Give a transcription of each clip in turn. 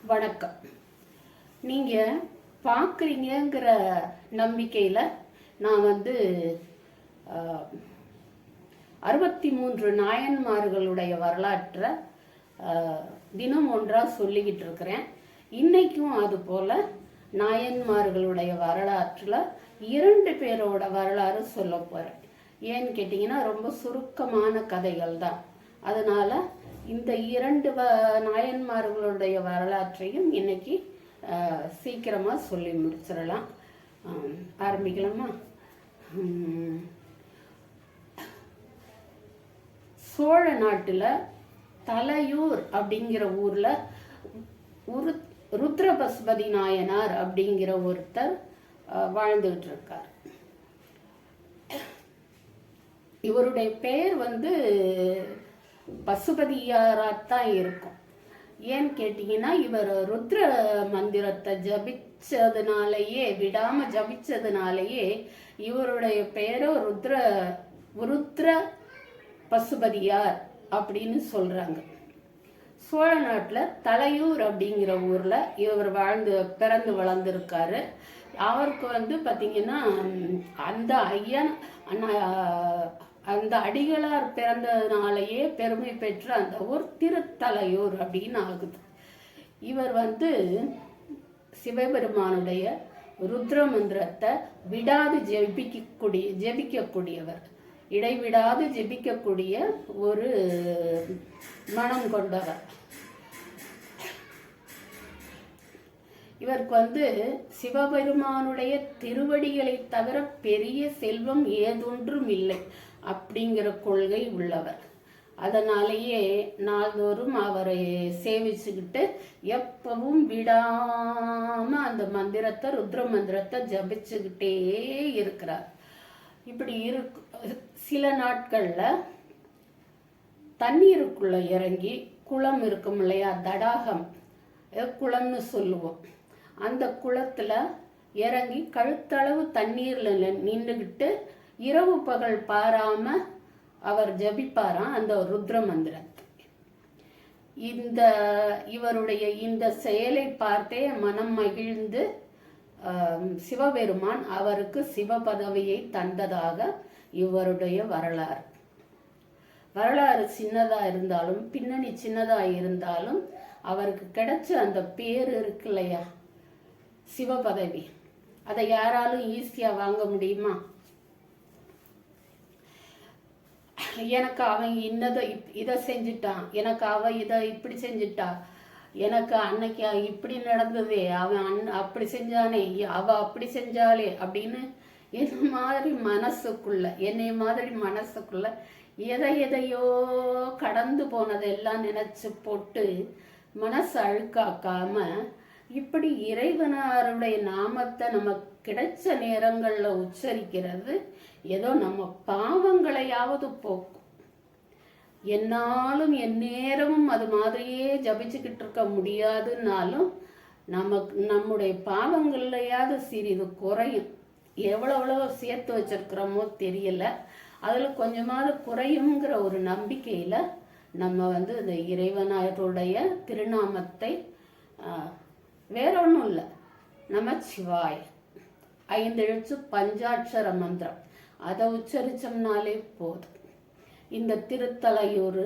வணக்கம். நீங்கள் பார்க்குறீங்கிற நம்பிக்கையில் நான் 63 நாயன்மார்களுடைய வரலாற்றை தினம் ஒன்றாக சொல்லிக்கிட்டு இருக்கிறேன். இன்றைக்கும் அதுபோல் நாயன்மார்களுடைய வரலாற்றில் 2 பேரோட வரலாறு சொல்ல போகிறேன். ஏன்னு கேட்டிங்கன்னா ரொம்ப சுருக்கமான கதைகள் தான். அதனால் இந்த 2 நாயன்மார்களுடைய வரலாற்றையும் இன்னைக்கு சீக்கிரமாக சொல்லி முடிச்சிடலாம். ஆரம்பிக்கலாமா? சோழ நாட்டில் தலையூர் அப்படிங்கிற ஊரில் ருத்ரபசுபதி நாயனார் அப்படிங்கிற ஒருத்தர் வாழ்ந்துகிட்டு இருக்கார். இவருடைய பெயர் பசுபதியாராத்தான் இருக்கும். ஏன்னு கேட்டிங்கன்னா இவர் ருத்ர மந்திரத்தை ஜபிச்சதுனாலேயே, விடாமல் ஜபிச்சதுனாலேயே இவருடைய பெயரை ருத்ர பசுபதியார் அப்படின்னு சொல்கிறாங்க. சோழ நாட்டில் தலையூர் அப்படிங்கிற ஊரில் இவர் பிறந்து வளர்ந்துருக்காரு. அவருக்கு பார்த்திங்கன்னா அந்த அடிகளார் பிறந்ததுனாலேயே பெருமை பெற்ற அந்த ஊர் திருத்தலையூர் அப்படின்னு ஆகுது. இவர் சிவபெருமானுடைய ருத்ர மந்திரத்தை விடாது ஜெபிக்கக்கூடியவர், இடைவிடாது ஜெபிக்கக்கூடிய ஒரு மனம் கொண்டவர். இவருக்கு சிவபெருமானுடைய திருவடிகளை தவிர பெரிய செல்வம் ஏதொன்றும் இல்லை அப்படிங்கிற கொள்கை உள்ளவர். அதனாலேயே நாள்தோறும் அவரை சேவிச்சுக்கிட்டு எப்பவும் விடாம அந்த ருத்ர மந்திரத்தை ஜபிச்சுக்கிட்டே இருக்கிறார். இப்படி சில நாட்கள்ல தண்ணீருக்குள்ள இறங்கி, குளம் இருக்கும் இல்லையா, தடாகம் குளம்னு சொல்லுவோம், அந்த குளத்துல இறங்கி கழுத்தளவு தண்ணீர்ல நின்றுகிட்டு இரவு பகல் பாராம அவர் ஜபிப்பாராம் அந்த ருத்ர மந்திரத்தை. இவருடைய இந்த செயலை பார்த்தே மனம் மகிழ்ந்து சிவபெருமான் அவருக்கு சிவ பதவியை தந்ததாக இவருடைய வரலாறு சின்னதா இருந்தாலும், பின்னணி சின்னதா இருந்தாலும், அவருக்கு கிடைச்ச அந்த பேர் இருக்கு இல்லையா, சிவ பதவி, அதை யாராலும் ஈஸியா வாங்க முடியுமா? எனக்கு அவன் இதை செஞ்சுட்டான், எனக்கு அவ இதை இப்படி செஞ்சுட்டா, எனக்கு அன்னைக்கு இப்படி நடந்ததே, அவன் அப்படி செஞ்சானே, அவ அப்படி செஞ்சாலே அப்படின்னு என்னை மாதிரி மனசுக்குள்ள எதையோ கடந்து போனதெல்லாம் நினைச்சு போட்டு மனசு அழுக்காக்காம, இப்படி இறைவனாருடைய நாமத்தை நமக்கு கிடைச்ச நேரங்கள்ல உச்சரிக்கிறது ஏதோ நம்ம பாவங்களையாவது போக்கும். என்னாலும் எந்நேரமும் அது மாதிரியே ஜபிச்சுக்கிட்டு இருக்க முடியாதுன்னாலும் நம்முடைய பாவங்கள்லையாவது சிறிது குறையும். எவ்வளோ சேர்த்து வச்சிருக்கிறோமோ தெரியல, அதுல கொஞ்சமாவது குறையுங்கிற ஒரு நம்பிக்கையில நம்ம இந்த இறைவனாருடைய திருநாமத்தை வேற ஒன்றும் இல்லை, நமச்சிவாய 5 எழுத்து பஞ்சாட்சர மந்திரம், அதை உச்சரிச்சோம்னாலே போதும். இந்த திருத்தலையூர்ல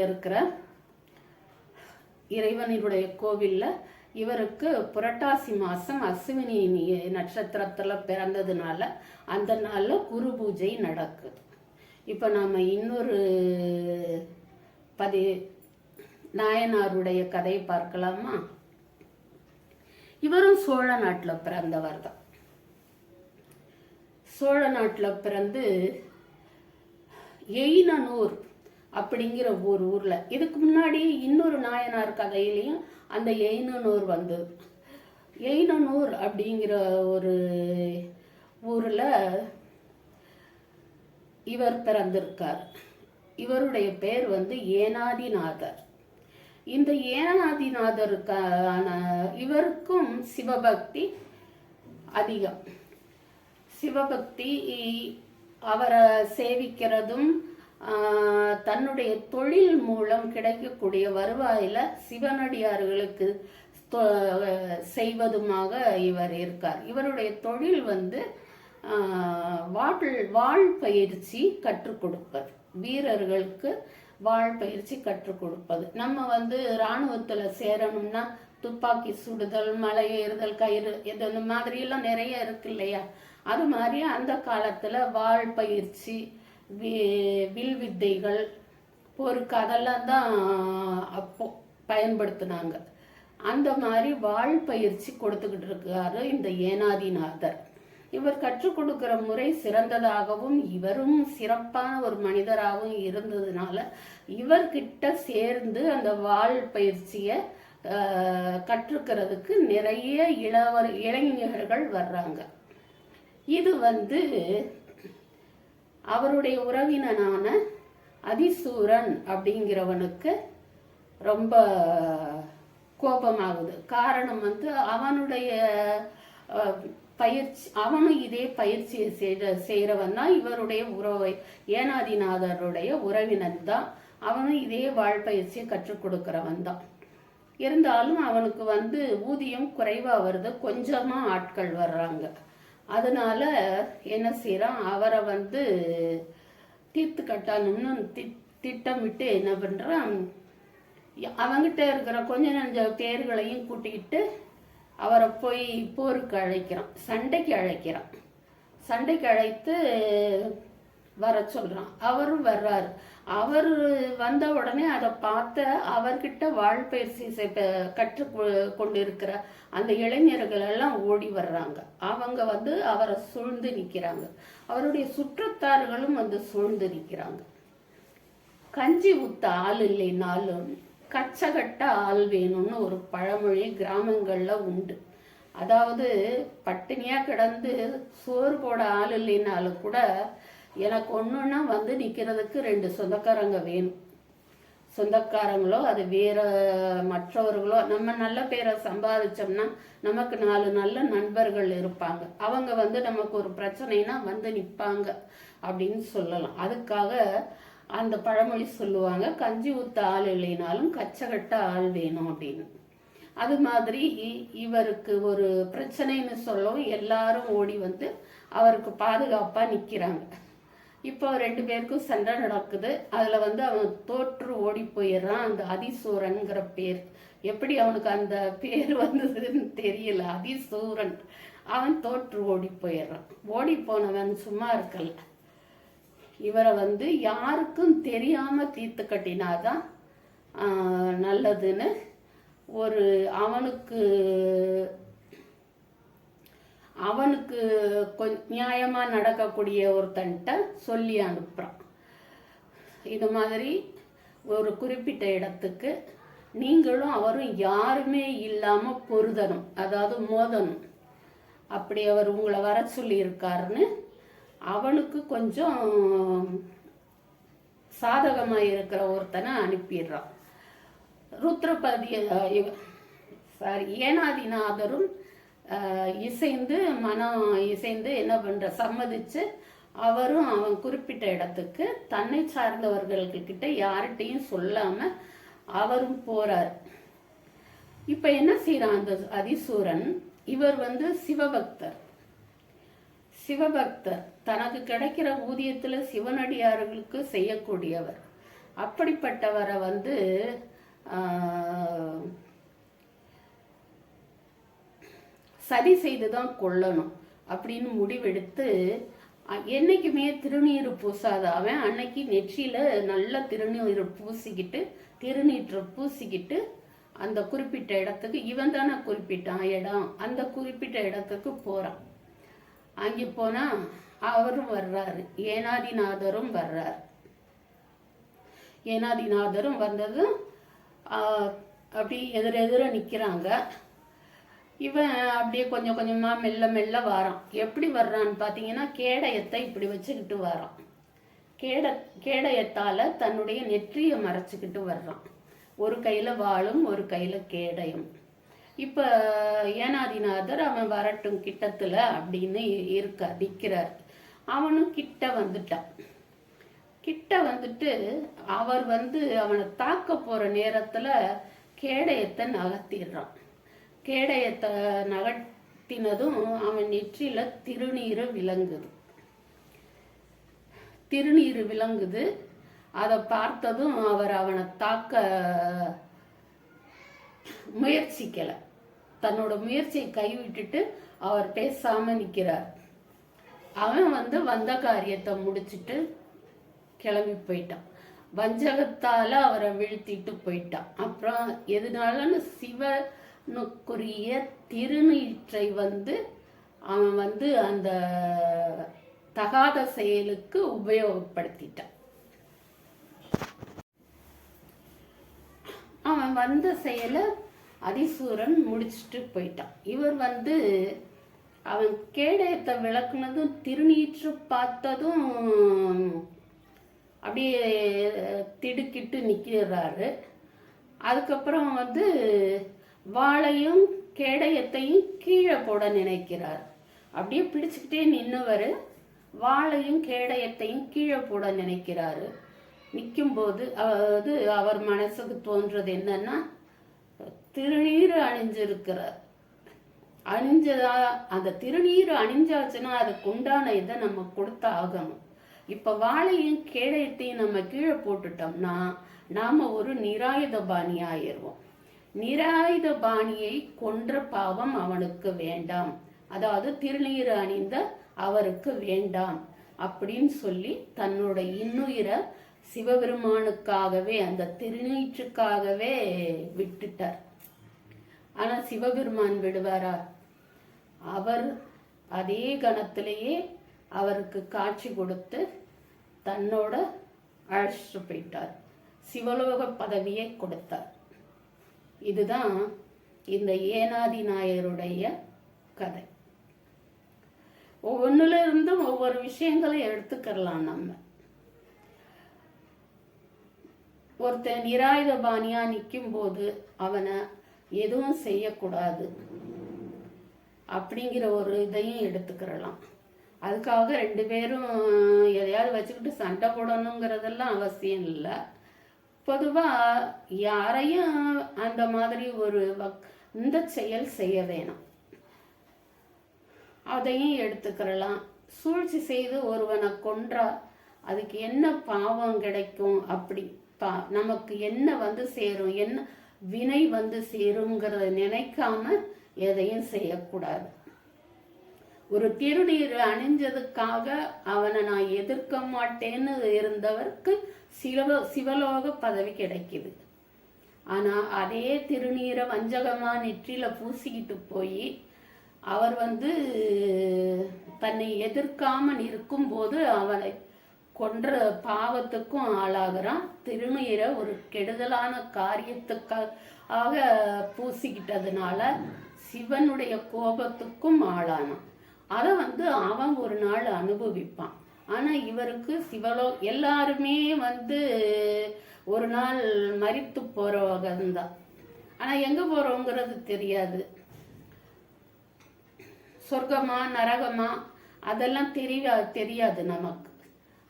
இருக்கிற இறைவனுடைய கோவில்ல இவருக்கு புரட்டாசி மாசம் அஸ்வினி நட்சத்திரத்துல பிறந்ததுனால அந்த நாள்ல குரு பூஜை நடக்குது. இப்ப நாம இன்னொரு நாயனாருடைய கதையை பார்க்கலாமா? இவரும் சோழ நாட்டில் பிறந்தவர் தான். சோழ நாட்டில் பிறந்து எயினனூர் அப்படிங்கிற ஒரு ஊர்ல, இதுக்கு முன்னாடி இன்னொரு நாயனார் கதையிலையும் அந்த எயினனூர் வந்தது. எயினனூர் அப்படிங்கிற ஒரு ஊர்ல இவர் பிறந்திருக்கார். இவருடைய பேர் ஏனாதிநாதர். இந்த ஏனாதிநாதருக்கான இவருக்கும் சிவபக்தி அதிகம். சிவபக்தி அவரை சேவிக்கிறதும் தன்னுடைய தொழில் மூலம் கிடைக்கக்கூடிய வருவாயில் சிவனடியார்களுக்கு செய்வதுமாக இவர் இருக்கார். இவருடைய தொழில் வந்து வாழ் பயிற்சி கற்றுக் கொடுப்பது, வீரர்களுக்கு வாழ் பயிற்சி கற்றுக் கொடுப்பது. நம்ம வந்து இராணுவத்தில் சேரணும்னா துப்பாக்கி சுடுதல், மலை ஏறுதல், கயிறு இது இந்த மாதிரியெல்லாம் நிறைய இருக்கு இல்லையா? அது மாதிரி அந்த காலத்தில் வாழ் பயிற்சி, வில் வித்தைகள், போருக்கு அதெல்லாம் தான் அப்போ பயன்படுத்தினாங்க. அந்த மாதிரி வாழ் பயிற்சி கொடுத்துக்கிட்டு இருக்காரு இந்த ஏனாதிநாதர். இவர் கற்றுக் கொடுக்கிற முறை சிறந்ததாகவும் இவரும் சிறப்பான ஒரு மனிதராகவும் இருந்ததுனால இவர்கிட்ட சேர்ந்து அந்த வாழ் பயிற்சியை கற்றுக்கிறதுக்கு நிறைய இளைஞர்கள் வர்றாங்க. இது வந்து அவருடைய உறவினனான அதிசூரன் அப்படிங்கிறவனுக்கு ரொம்ப கோபமாகுது. காரணம் வந்து அவனுடைய பயிற்சி, அவனும் இதே பயிற்சியை செய்கிறவன் தான். இவருடைய ஏனாதிநாதருடைய உறவினன் தான். அவனும் இதே வாழ் பயிற்சியை கற்றுக் கொடுக்கிறவன் தான். இருந்தாலும் அவனுக்கு வந்து ஊதியம் குறைவாக வருது, கொஞ்சமாக ஆட்கள் வர்றாங்க. அதனால என்ன செய்கிறான், அவரை வந்து தீர்த்து கட்டணும்னு திட்டமிட்டு என்ன பண்ணுறான், அவங்கிட்ட இருக்கிற கொஞ்ச நஞ்ச பேர்களையும் கூட்டிக்கிட்டு அவரை போய் போருக்கு அழைக்கிறான், சண்டைக்கு அழைத்து வர சொல்கிறான். அவரும் வர்றாரு. அவர் வந்த உடனே அதை பார்த்த அவர்கிட்ட வாழ்பயிற்சி கற்று கொண்டிருக்கிற அந்த இளைஞர்கள் எல்லாம் ஓடி வர்றாங்க. அவங்க வந்து அவரை சூழ்ந்து நிற்கிறாங்க. அவருடைய சுற்றத்தார்களும் வந்து சூழ்ந்து நிற்கிறாங்க. கஞ்சி ஊத்த ஆள் இல்லைனாலும் கச்சகட்ட ஆள் வேணும்னு ஒரு பழமொழி கிராமங்களில் உண்டு. அதாவது பட்டினியாக கிடந்து சோறு போட ஆள் இல்லைனாலும் கூட எனக்கு ஒன்றுன்னா வந்து நிற்கிறதுக்கு 2 சொந்தக்காரங்க வேணும். சொந்தக்காரங்களோ அது வேற மற்றவர்களோ, நம்ம நல்ல பேரை சம்பாதிச்சோம்னா நமக்கு 4 நல்ல நண்பர்கள் இருப்பாங்க. அவங்க வந்து நமக்கு ஒரு பிரச்சனைனா வந்து நிற்பாங்க அப்படின்னு சொல்லலாம். அதுக்காக அந்த பழமொழி சொல்லுவாங்க, கஞ்சி ஊத்த ஆள் இல்லைனாலும் கச்சகட்ட ஆள் வேணும் அப்படின்னு. அது மாதிரி இவருக்கு ஒரு பிரச்சனைன்னு சொல்லவும் எல்லாரும் ஓடி வந்து அவருக்கு பாதுகாப்பாக நிற்கிறாங்க. இப்போ 2 பேருக்கும் சண்டை நடக்குது. அதில் வந்து அவன் தோற்று ஓடி போயிடுறான். அந்த அதிசூரன்கிற பேர், எப்படி அவனுக்கு அந்த பேர் வந்ததுன்னு தெரியல, அதிசூரன். அவன் தோற்று ஓடி போயிடுறான். ஓடி போனவன் சும்மா இருக்கல, இவரை வந்து யாருக்கும் தெரியாமல் தீர்த்து கட்டினாதான் நல்லதுன்னு ஒரு அவனுக்கு நியாயமாக நடக்கக்கூடிய ஒருத்தன்ட்ட சொல்லி அனுப்புகிறான். இது மாதிரி ஒரு குறிப்பிட்ட இடத்துக்கு நீங்களும் அவரும் யாருமே இல்லாமல் பொருதணும், அதாவது மோதணும். அப்படி அவர் உங்களை வர சொல்லியிருக்காருன்னு அவனுக்கு கொஞ்சம் சாதகமாக இருக்கிற ஒருத்தனை அனுப்பிடுறான். ஏனாதிநாதரும் இசைந்து என்ன பண்ற சம்மதிச்சு அவரும் அவன் குறிப்பிட்ட இடத்துக்கு தன்னை சார்ந்தவர்கள்கிட்ட யார்கிட்டையும் சொல்லாம அவரும் போறார். இப்ப என்ன செய்யறான் அந்த அதிசூரன், இவர் வந்து சிவபக்தர், தனக்கு கிடைக்கிற ஊதியத்துல சிவனடியார்களுக்கு செய்யக்கூடியவர். அப்படிப்பட்டவரை வந்து சதி செய்துதான் கொல்லணும் அப்படின்னு முடிவெடுத்து என்னைக்குமே திருநீர் பூசாத அவன் அன்னைக்கு நெற்றியில நல்ல திருநீற்றை பூசிக்கிட்டு அந்த குறிப்பிட்ட இடத்துக்கு, இவன் தானே குறிப்பிட்டான் இடம், அந்த குறிப்பிட்ட இடத்துக்கு போறான். அங்கே போனா அவரும் வர்றாரு, ஏனாதிநாதரும் வர்றாரு. ஏனாதிநாதரும் வந்ததும் அப்படி எதிர நிற்கிறாங்க. இவன் அப்படியே கொஞ்சம் கொஞ்சமாக மெல்ல வாரான். எப்படி வர்றான்னு பார்த்தீங்கன்னா கேடயத்தை இப்படி வச்சுக்கிட்டு வரான். கேடயத்தால் தன்னுடைய நெற்றியை மறைச்சிக்கிட்டு வர்றான். ஒரு கையில் வாளும் ஒரு கையில் கேடயம். இப்போ ஏனாதிநாதர் அவன் வரட்டும் கிட்டத்தில் அப்படின்னு நிற்கிறார். அவனும் கிட்ட வந்துட்டான். கிட்ட வந்துட்டு அவர் வந்து அவனை தாக்க போற நேரத்துல கேடயத்தை நகர்த்திடுறான். கேடயத்தை நகர்த்தினதும் அவன் நெற்றியில திருநீர் விளங்குது. அதை பார்த்ததும் அவர் அவனை தாக்க முயற்சிக்கல. தன்னோட முயற்சியை கைவிட்டுட்டு அவர் பேசாம நிக்கிறார். அவன் வந்து வந்த காரியத்தை முடிச்சிட்டு கிளம்பி போயிட்டான். வஞ்சகத்தால அவரை வீழ்த்திட்டு போயிட்டான். அப்புறம் எதனாலன்னு சிவனுக்குரிய திருநீற்றை வந்து அவன் வந்து அந்த தகாத செயலுக்கு உபயோகப்படுத்திட்டான். அவன் வந்த செயலை அதிசூரன் முடிச்சுட்டு போயிட்டான். இவர் வந்து அவன் கேடயத்தை விளக்குனதும் திருநீற்று பார்த்ததும் அப்படியே திடுக்கிட்டு நிற்கிறாரு. அதுக்கப்புறம் வந்து வாளையும் கேடயத்தையும் கீழே போட நினைக்கிறார். அப்படியே பிடிச்சுக்கிட்டே நின்னவர் வாளையும் கேடயத்தையும் கீழே போட நினைக்கிறாரு. நிற்கும்போது அதாவது அவர் மனசுக்கு தோன்றது என்னன்னா, திருநீர் அணிஞ்சிருக்கிறார். அணிஞ்சதா அந்த திருநீர் அணிஞ்சாச்சுன்னா அதுக்கு உண்டான இதை நம்ம கொடுத்த ஆகணும். இப்ப வாளையும் கேடயத்தையும் நம்ம கீழே போட்டுட்டோம்னா நாம ஒரு நிராயுத பாணி ஆயிடுவோம். நிராயுத பாணியை கொன்ற பாவம் அவனுக்கு வேண்டாம், அதாவது திருநீர் அணிந்த அவருக்கு வேண்டாம் அப்படின்னு சொல்லி தன்னோட இன்னுயிரை சிவபெருமானுக்காகவே அந்த திருநீற்றுக்காகவே விட்டுட்டார். ஆனா சிவபெருமான் விடுவாரா? அவர் அதே கணத்திலேயே அவருக்கு காட்சி கொடுத்து தன்னோட அழைச்சிட்டு போயிட்டார். சிவலோக பதவியை கொடுத்தார். இதுதான் இந்த ஏனாதி நாயருடைய கதை. ஒவ்வொன்றுல இருந்தும் ஒவ்வொரு விஷயங்களை எடுத்துக்கலாம். நம்ம ஒருத்தன் நிராயுத பாணியா நிற்கும் போது அவனை எதுவும் செய்யக்கூடாது அப்படிங்கிற ஒரு இதையும் எடுத்துக்கிறலாம். அதுக்காக ரெண்டு பேரும் எதையாவது வச்சுக்கிட்டு சண்டை போடணுங்கிறதெல்லாம் அவசியம் இல்லை. பொதுவாக யாரையும் அந்த மாதிரி ஒரு இந்த செயல் செய்ய வேணாம், அதையும் எடுத்துக்கிறலாம். சூழ்ச்சி செய்து ஒருவனை கொன்றா அதுக்கு என்ன பாவம் கிடைக்கும், அப்படி நமக்கு என்ன வந்து சேரும், என்ன வினை வந்து சேருங்கிறத நினைக்காம எதையும் செய்யக்கூடாது. ஒரு திருநீர் அணிஞ்சதுக்காக அவனை நான் எதிர்க்க மாட்டேன்னு இருந்தவருக்கு சிவலோக பதவி கிடைக்குது. ஆனா அதே திருநீரை வஞ்சகமா நெற்றியில பூசிக்கிட்டு போய் அவர் வந்து தன்னை எதிர்க்காமல் இருக்கும்போது அவனை கொன்ற பாவத்துக்கும் ஆளாகிறான். திருநீரை ஒரு கெடுதலான காரியத்துக்காக பூசிக்கிட்டதுனால சிவனுடைய கோபத்துக்கும் ஆளானான். அதை வந்து அவன் ஒரு நாள் அனுபவிப்பான். ஆனா இவருக்கு எல்லாருமே வந்து ஒரு நாள் மரித்து போறவங்கதான். ஆனா எங்க போறோங்கிறது தெரியாது. சொர்க்கமா நரகமா அதெல்லாம் தெரியாது நமக்கு.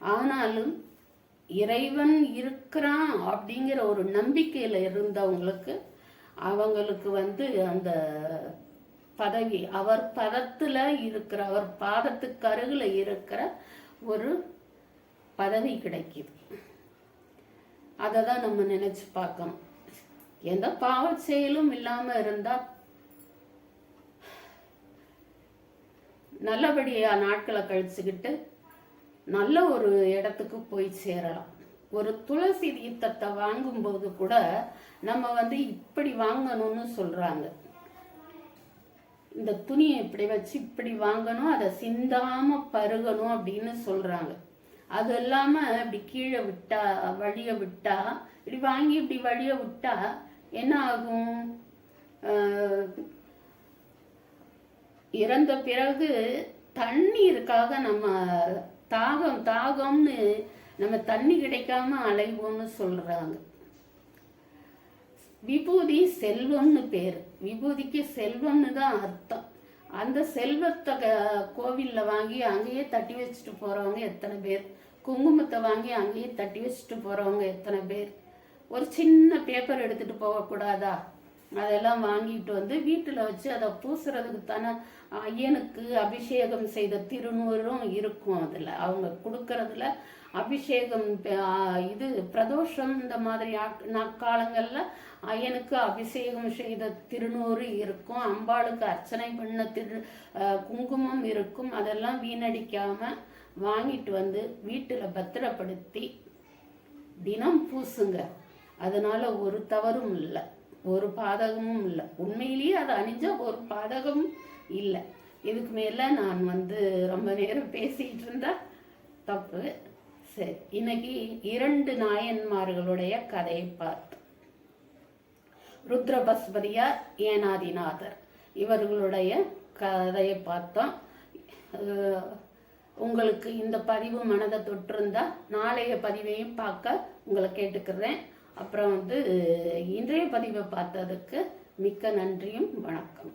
ஆனாலும் இறைவன் இருக்கிறான் அப்படிங்கிற ஒரு நம்பிக்கையில இருந்தவங்களுக்கு அவங்களுக்கு வந்து அந்த பதவி அவர் பதத்துல இருக்கிற, அவர் பாதத்துக்கு அருகில இருக்கிற ஒரு பதவி கிடைக்குது. அதை தான் நம்ம நினைச்சு பார்க்கணும். எந்த பாவ செயலும் இல்லாம இருந்தா நல்லபடியா நாட்களை கழிச்சுக்கிட்டு நல்ல ஒரு இடத்துக்கு போய் சேரலாம். ஒரு துளசி தீர்த்தத்தை வாங்கும்போது கூட நம்ம வந்து இப்படி வாங்கணும்னு சொல்றாங்க. இந்த துணியை இப்படி வச்சு இப்படி வாங்கணும், அதை சிந்தாம பருகணும் அப்படின்னு சொல்றாங்க. அது இல்லாம இப்படி கீழே விட்டா, வழிய விட்டா, இப்படி வாங்கி இப்படி வழிய விட்டா என்ன ஆகும்? இறந்த பிறகு தண்ணீருக்காக நம்ம தாகம்னு நம்ம தண்ணி கிடைக்காம அலைவோம்னு சொல்றாங்க. விபூதி செல்வம்னு பேரு. விபூதிக்கு செல்வம்னு தான் அர்த்தம். அந்த செல்வத்தை கோவில்ல வாங்கி அங்கேயே தட்டி வச்சுட்டு போறவங்க எத்தனை பேர் குங்குமத்தை வாங்கி அங்கேயே தட்டி வச்சுட்டு போகிறவங்க எத்தனை பேர். ஒரு சின்ன பேப்பர் எடுத்துகிட்டு போகக்கூடாதா? அதெல்லாம் வாங்கிட்டு வந்து வீட்டில் வச்சு அதை பூசுறதுக்கு தானே. ஐயனுக்கு அபிஷேகம் செய்த திருநூறும் இருக்கும் அதில். அவங்க கொடுக்கறதுல அபிஷேகம் இது பிரதோஷம் இந்த மாதிரி நாட்காலங்களில் ஐயனுக்கு அபிஷேகம் செய்த திருநூறு இருக்கும். அம்பாளுக்கு அர்ச்சனை பண்ண குங்குமம் இருக்கும். அதெல்லாம் வீணடிக்காமல் வாங்கிட்டு வந்து வீட்டில் பத்திரப்படுத்தி தினம் பூசுங்க. அதனால ஒரு தவறும் இல்லை, ஒரு பாதகமும் இல்லை. உண்மையிலேயே அதை அணிஞ்சா ஒரு பாதகமும் இல்லை. இதுக்கு மேலே நான் ரொம்ப நேரம் பேசிகிட்டு இருந்தா தப்பு. சரி, இன்னைக்கு 2 நாயன்மார்களுடைய கதையை பார்த்தோம். ருத்ரபஸ்பதியார், ஏனாதிநாதர் இவர்களுடைய கதையை பார்த்தோம். உங்களுக்கு இந்த பதிவு மனதை தொட்டிருந்தா நாளைய பதிவையும் பார்க்க உங்களை கேட்டுக்கிறேன். அப்புறம் இன்றைய பதிவை பார்த்ததுக்கு மிக்க நன்றியும் வணக்கம்.